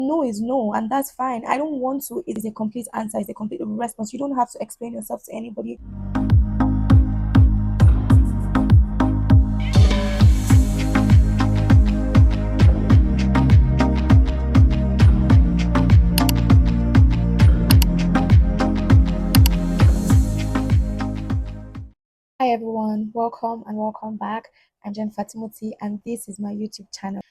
No is no, and that's fine. I don't want to. It is a complete answer, it's a complete response. You don't have to explain yourself to anybody. Hi everyone, welcome and welcome back. I'm Jen Fatimoti, and this is my YouTube channel.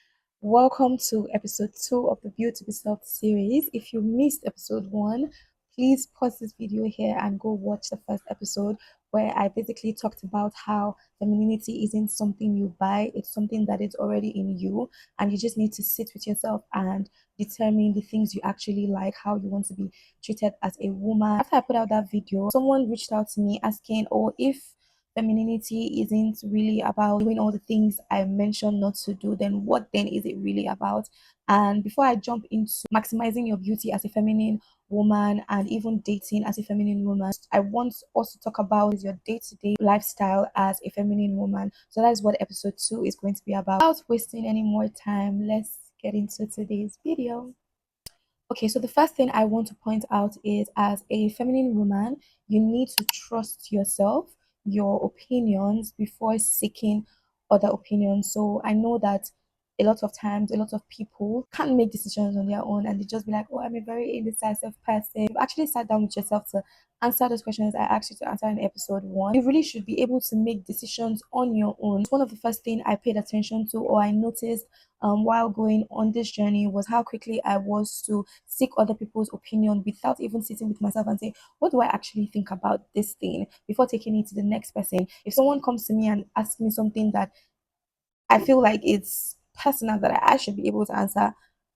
Welcome to episode 2 of the Beauty to Be Soft series. If you missed episode 1, please pause this video here and go watch the first episode, where I basically talked about how femininity isn't something you buy, it's something that is already in you, and you just need to sit with yourself and determine the things you actually like, how you want to be treated as a woman. After I put out that video, someone reached out to me asking, oh, if femininity isn't really about doing all the things I mentioned not to do, then what then is it really about? And before I jump into maximizing your beauty as a feminine woman and even dating as a feminine woman, I want us to talk about your day-to-day lifestyle as a feminine woman. So that is what episode 2 is going to be about. Without wasting any more time, let's get into today's video. Okay, so the first thing I want to point out is, as a feminine woman, you need to trust yourself, your opinions, before seeking other opinions. So I know that a lot of times, a lot of people can't make decisions on their own, and they just be like, oh, I'm a very indecisive person. You've actually sat down with yourself to answer those questions I asked you to answer in episode 1. You really should be able to make decisions on your own. It's one of the first things I paid attention to, or I noticed while going on this journey, was how quickly I was to seek other people's opinion without even sitting with myself and say, what do I actually think about this thing, before taking it to the next person. If someone comes to me and asks me something that I feel like it's personal, that I should be able to answer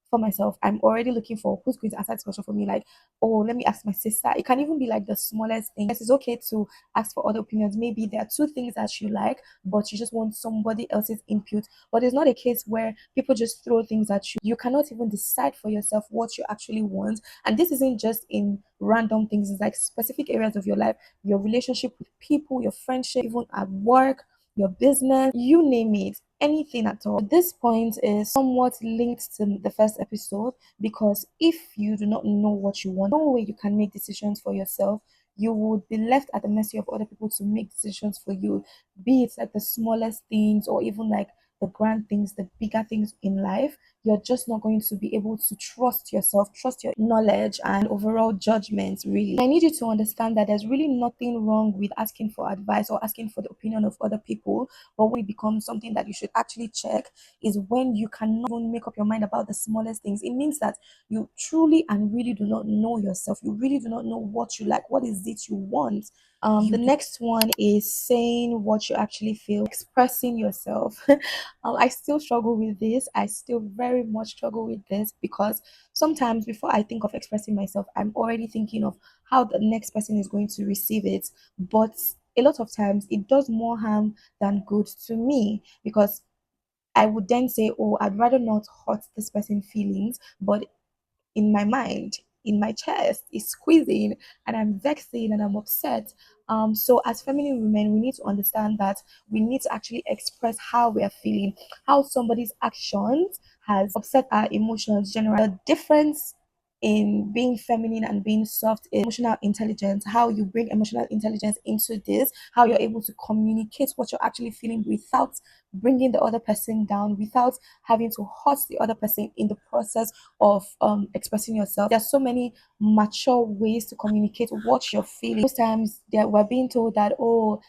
for myself, I'm already looking for who's going to answer this question for me. Like, oh, let me ask my sister. It can even be like the smallest thing. Yes, it's okay to ask for other opinions. Maybe there are two things that you like, but you just want somebody else's input. But it's not a case where people just throw things at you. You cannot even decide for yourself what you actually want. And this isn't just in random things, it's like specific areas of your life, your relationship with people, your friendship, even at work, your business, you name it, anything at all. This point is somewhat linked to the first episode, because if you do not know what you want, no way you can make decisions for yourself. You would be left at the mercy of other people to make decisions for you, be it like the smallest things or even like the grand things, the bigger things in life. You're just not going to be able to trust yourself, trust your knowledge and overall judgment, really. I need you to understand that there's really nothing wrong with asking for advice or asking for the opinion of other people. But when it becomes something that you should actually check is when you cannot even make up your mind about the smallest things. It means that you truly and really do not know yourself. You really do not know what you like. What is it you want? The next one is saying what you actually feel, expressing yourself. I still struggle with this. I still very much struggle with this, because sometimes before I think of expressing myself, I'm already thinking of how the next person is going to receive it. But a lot of times it does more harm than good to me, because I would then say, oh, I'd rather not hurt this person's feelings, but in my mind, in my chest, is squeezing, and I'm vexing and I'm upset. So as feminine women, we need to understand that we need to actually express how we are feeling, how somebody's actions has upset our emotions generally. The difference in being feminine and being soft is emotional intelligence, how you bring emotional intelligence into this, how you're able to communicate what you're actually feeling without bringing the other person down, without having to hurt the other person in the process of expressing yourself. There's so many mature ways to communicate what you're feeling. Most times we're being told that, oh,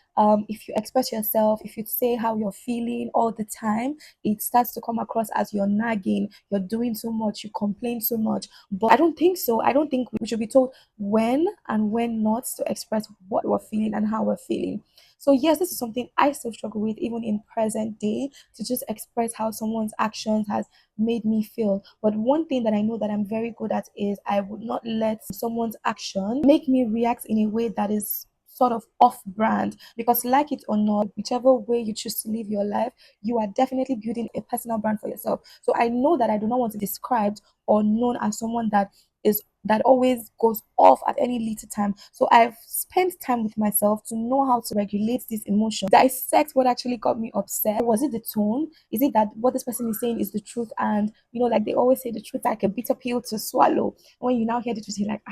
if you express yourself, if you say how you're feeling all the time, it starts to come across as you're nagging, you're doing too much, you complain too much. But I don't think so. I don't think we should be told when and when not to express what we're feeling and how we're feeling. So yes, this is something I still struggle with even in present day, to just express how someone's actions has made me feel. But one thing that I know that I'm very good at is I would not let someone's action make me react in a way that is sort of off brand, because like it or not, whichever way you choose to live your life, you are definitely building a personal brand for yourself. So I know that I do not want to be described or known as someone that is that always goes off at any little time. So I've spent time with myself to know how to regulate this emotion, dissect what actually got me upset. Was it the tone? Is it that what this person is saying is the truth? And like they always say, the truth like a bitter pill to swallow. When you now hear the truth, you're like,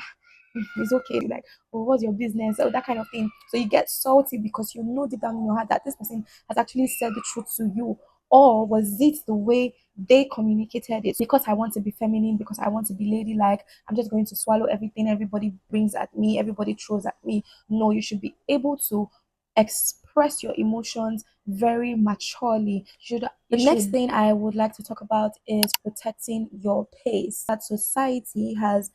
it's okay. Like, oh, what's your business? Or that kind of thing. So you get salty because you know deep down in your heart that this person has actually said the truth to you. Or was it the way they communicated it? Because I want to be feminine, because I want to be ladylike, I'm just going to swallow everything everybody brings at me, everybody throws at me. No, you should be able to express your emotions very maturely. The next thing I would like to talk about is protecting your pace. That society has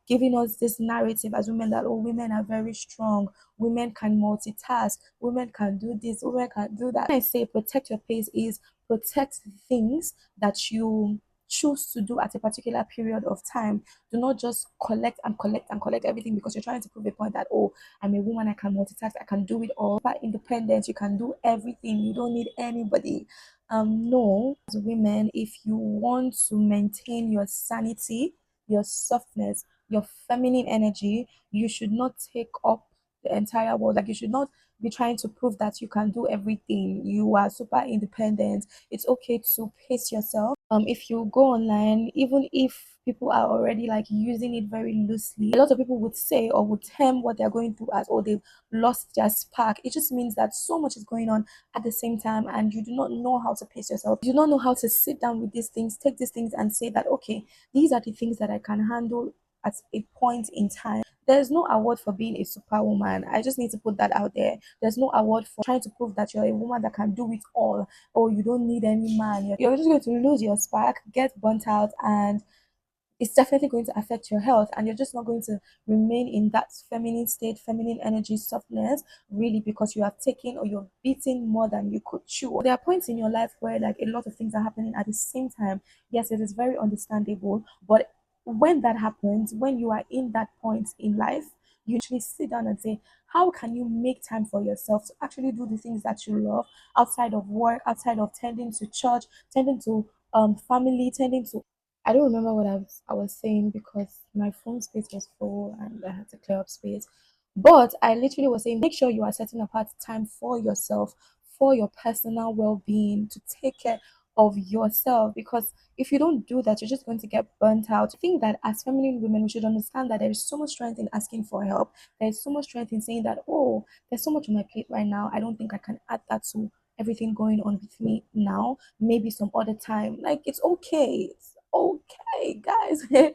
giving us this narrative as women that, oh, women are very strong, women can multitask, women can do this, women can do that. When I say protect your pace, is protect the things that you choose to do at a particular period of time. Do not just collect and collect and collect everything because you're trying to prove a point that, oh, I'm a woman, I can multitask, I can do it all. But independence, you can do everything, you don't need anybody. No, as women, if you want to maintain your sanity, your softness, your feminine energy, you should not take up the entire world. Like, you should not be trying to prove that you can do everything. You are super independent. It's okay to pace yourself. If you go online, even if people are already like using it very loosely, a lot of people would say or would term what they're going through as, oh, they've lost their spark. It just means that so much is going on at the same time and you do not know how to pace yourself. You do not know how to sit down with these things, take these things and say that, okay, these are the things that I can handle at a point in time. There's no award for being a superwoman. I just need to put that out there. There's no award for trying to prove that you're a woman that can do it all, or you don't need any man. You're just going to lose your spark, get burnt out, and it's definitely going to affect your health, and you're just not going to remain in that feminine state, feminine energy, softness, really, because you have taken or you're beating more than you could chew. There are points in your life where like a lot of things are happening at the same time. Yes, it is very understandable, but when that happens, when you are in that point in life, you actually sit down and say, how can you make time for yourself to actually do the things that you love outside of work, outside of tending to church, tending to family, tending to, I don't remember what I was saying because my phone space was full and I had to clear up space. But I literally was saying, make sure you are setting apart time for yourself, for your personal well-being, to take care of yourself. Because if you don't do that, you're just going to get burnt out. I think that as feminine women, we should understand that there is so much strength in asking for help. There is so much strength in saying that, oh, there's so much on my plate right now. I don't think I can add that to everything going on with me now. Maybe some other time. Like, it's okay. It's okay, guys.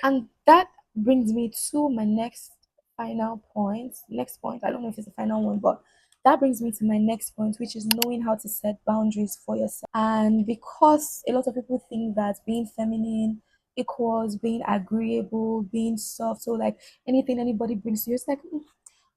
And that brings me to my next final point. Next point, I don't know if it's the final one, but that brings me to my next point, which is knowing how to set boundaries for yourself. And because a lot of people think that being feminine equals being agreeable, being soft, so like anything anybody brings to you, it's like,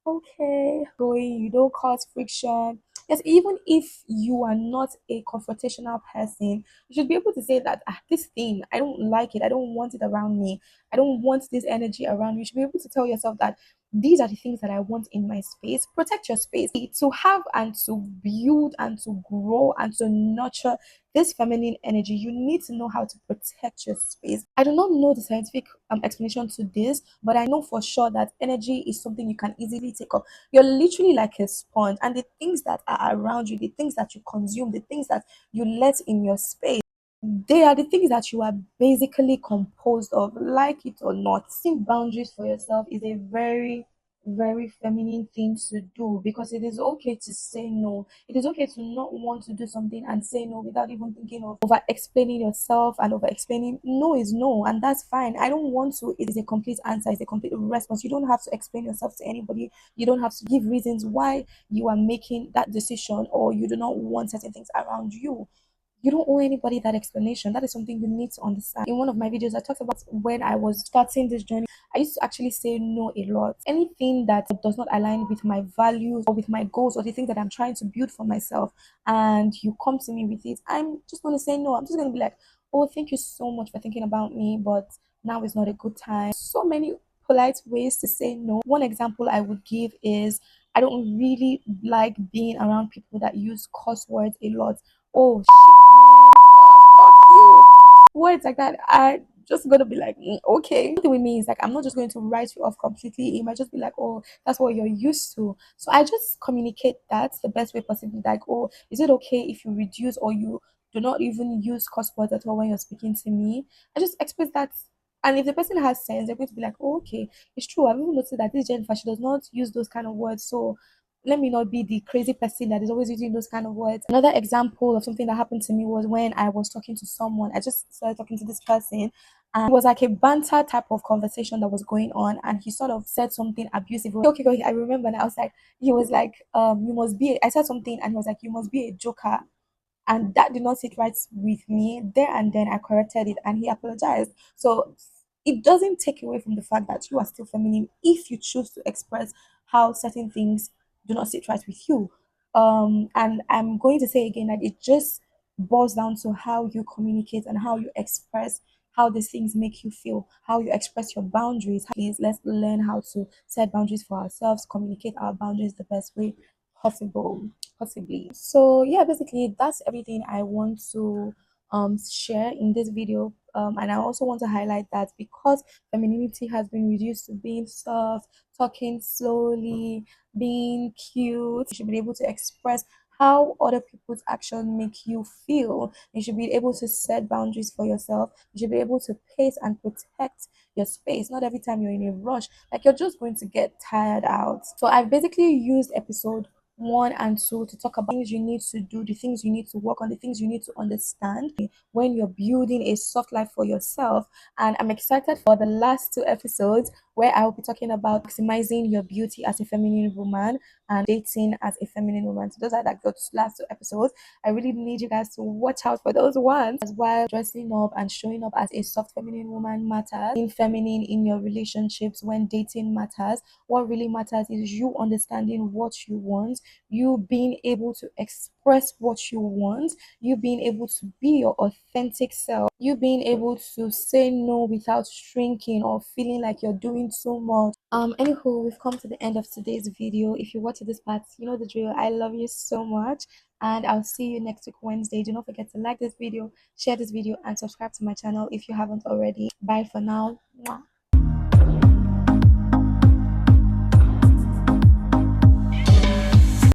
okay, going, you don't cause friction. Yes, even if you are not a confrontational person, you should be able to say that, this thing, I don't like it, I don't want it around me, I don't want this energy around me. You should be able to tell yourself that these are the things that I want in my space. Protect your space. To have and to build and to grow and to nurture this feminine energy, you need to know how to protect your space. I do not know the scientific explanation to this, but I know for sure that energy is something you can easily take up. You're literally like a sponge, and the things that are around you, the things that you consume, the things that you let in your space, they are the things that you are basically composed of, like it or not. Setting boundaries for yourself is a very, very feminine thing to do, because it is okay to say no. It is okay to not want to do something and say no without even thinking of over explaining yourself, and over explaining no is no, and that's fine. I don't want to, it is a complete answer, it's a complete response. You don't have to explain yourself to anybody, you don't have to give reasons why you are making that decision, or you do not want certain things around you. You don't owe anybody that explanation. That is something you need to understand. In one of my videos, I talked about when I was starting this journey, I used to actually say no a lot. Anything that does not align with my values or with my goals or the things that I'm trying to build for myself, and you come to me with it, I'm just going to say no. I'm just going to be like, oh, thank you so much for thinking about me, but now is not a good time. So many polite ways to say no. One example I would give is, I don't really like being around people that use curse words a lot. Oh shit, man, fuck you. Words like that, I just gonna be like, okay. The thing with me is like, I'm not just going to write you off completely. It might just be like, oh, that's what you're used to. So I just communicate that the best way possible. Like, oh, is it okay if you reduce or you do not even use curse words at all when you're speaking to me? I just express that. And if the person has sense, they're going to be like, oh, okay, it's true. I've even noticed that this Jennifer, she does not use those kind of words. So let me not be the crazy person that is always using those kind of words. Another example of something that happened to me was when I was talking to someone. I just started talking to this person, and it was like a banter type of conversation that was going on, and he sort of said something abusive. Okay, okay, I remember, and I was like, he was like, you must be. I said something, and he was like, you must be a joker, and that did not sit right with me. There and then I corrected it, and he apologized. So it doesn't take away from the fact that you are still feminine if you choose to express how certain things do not sit right with you. And I'm going to say again that it just boils down to how you communicate and how you express how these things make you feel, how you express your boundaries. Please, let's learn how to set boundaries for ourselves, communicate our boundaries the best way possible, possibly. So yeah, basically that's everything I want to share in this video. And I also want to highlight that because femininity has been reduced to being soft, talking slowly, being cute, you should be able to express how other people's action make you feel. You should be able to set boundaries for yourself. You should be able to pace and protect your space. Not every time you're in a rush, like you're just going to get tired out. So I've basically used episode 1 and 2 to talk about things you need to do, the things you need to work on, the things you need to understand when you're building a soft life for yourself. And I'm excited for the last 2 episodes where I will be talking about maximizing your beauty as a feminine woman and dating as a feminine woman. So those are like those last 2 episodes. I really need you guys to watch out for those ones, as well. Dressing up and showing up as a soft feminine woman matters. Being feminine in your relationships when dating matters. What really matters is you understanding what you want, you being able to express what you want, you being able to be your authentic self, you being able to say no without shrinking or feeling like you're doing too much. Anywho, we've come to the end of today's video. If you watch this part, you know the drill. I love you so much, and I'll see you next week Wednesday. Do not forget to like this video, share this video, and subscribe to my channel if you haven't already. Bye for now. Mwah.